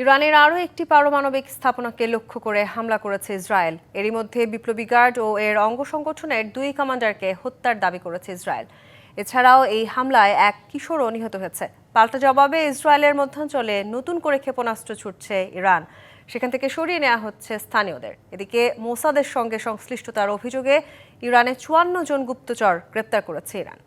ইরানের আরও একটি পারমাণবিক স্থাপনাকে লক্ষ্য করে হামলা করেছে ইসরায়েল। এরই মধ্যে বিপ্লবী গার্ড ও এর অঙ্গ সংগঠনের 2 কমান্ডারকে হত্যার দাবি করেছে ইসরায়েল। এছাড়াও এই হামলায় এক কিশোরও নিহত হয়েছে। পাল্টা জবাবে ইসরায়েলের মধ্যাঞ্চলে নতুন করে ক্ষেপণাস্ত্র ছুটছে ইরান। সেখান থেকে সরিয়ে নেওয়া হচ্ছে স্থানীয়দের। এদিকে মোসাদের সঙ্গে সংশ্লিষ্টতার অভিযোগে ইরানে 54 জন গুপ্তচর গ্রেপ্তার করেছে ইরান।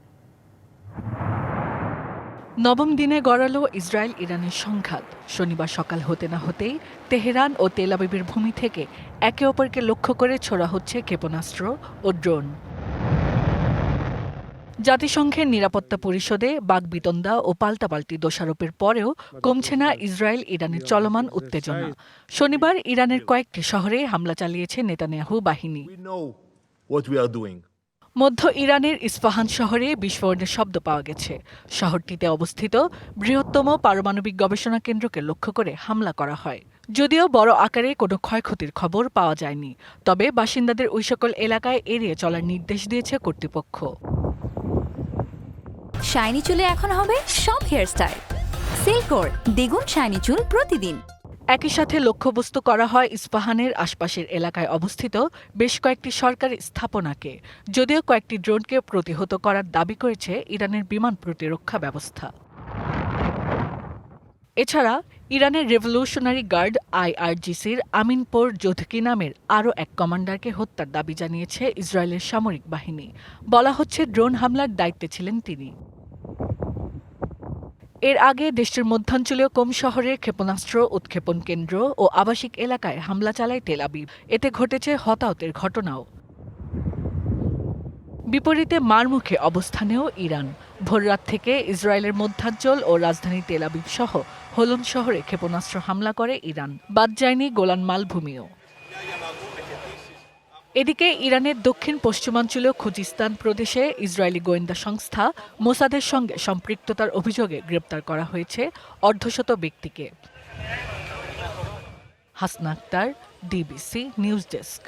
নবম দিনে গড়ালো ইসরায়েল ইরানের সংঘাত। শনিবার সকাল হতে না হতেই তেহরান ও তেল আবিবের ভূমি থেকে একে অপরকে লক্ষ্য করে ছোড়া হচ্ছে ক্ষেপণাস্ত্র ও ড্রোন। জাতিসংঘের নিরাপত্তা পরিষদে বাকবিতণ্ডা ও পাল্টাপাল্টি দোষারোপের পরেও কমছে না ইসরায়েল ইরানের চলমান উত্তেজনা। শনিবার ইরানের কয়েকটি শহরে হামলা চালিয়েছে নেতানিয়াহু বাহিনী। মধ্য ইরানের ইস্পাহান শহরে বিস্ফোরণের শব্দ পাওয়া গেছে। শহরটিতে অবস্থিত বৃহত্তম পারমাণবিক গবেষণা কেন্দ্রকে লক্ষ্য করে হামলা করা হয়। যদিও বড় আকারে কোনো ক্ষয়ক্ষতির খবর পাওয়া যায়নি, তবে বাসিন্দাদের ওই সকল এলাকায় এড়িয়ে চলার নির্দেশ দিয়েছে কর্তৃপক্ষ। শাইনি চুলে এখন হবে সব হেয়ারস্টাইল। সিল্কোর দ্বিগুণ শাইনি চুল প্রতিদিন। একই সাথে লক্ষ্যবস্তু করা হয় ইস্পাহানের আশপাশের এলাকায় অবস্থিত বেশ কয়েকটি সরকারি স্থাপনাকে। যদিও কয়েকটি ড্রোনকে প্রতিহত করার দাবি করেছে ইরানের বিমান প্রতিরক্ষা ব্যবস্থা। এছাড়া ইরানের রেভলিউশনারি গার্ড IRGCর আমিনপোর জোধকি নামের আরও এক কমান্ডারকে হত্যার দাবি জানিয়েছে ইসরায়েলের সামরিক বাহিনী। বলা হচ্ছে ড্রোন হামলার দায়িত্বে ছিলেন তিনি। এর আগে দেশটির মধ্যাঞ্চলীয় কোম শহরে ক্ষেপণাস্ত্র উৎক্ষেপণ কেন্দ্র ও আবাসিক এলাকায় হামলা চালায় তেল আবিব। এতে ঘটেছে হতাহতের ঘটনাও। বিপরীতে মারমুখে অবস্থানেও ইরান। ভোররাত থেকে ইসরায়েলের মধ্যাঞ্চল ও রাজধানী তেল আবিব সহ হোলন শহরে ক্ষেপণাস্ত্র হামলা করে ইরান। বাদ যায়নি গোলান মালভূমিও। এদিকে ইরানের দক্ষিণ পশ্চিমাঞ্চলীয় খুজিস্তান প্রদেশে ইসরায়েলি গোয়েন্দা সংস্থা মোসাদের সঙ্গে সম্পৃক্ততার অভিযোগে গ্রেপ্তার করা হয়েছে অর্ধশত ব্যক্তিকে। Hasna Akter, DBC news desk.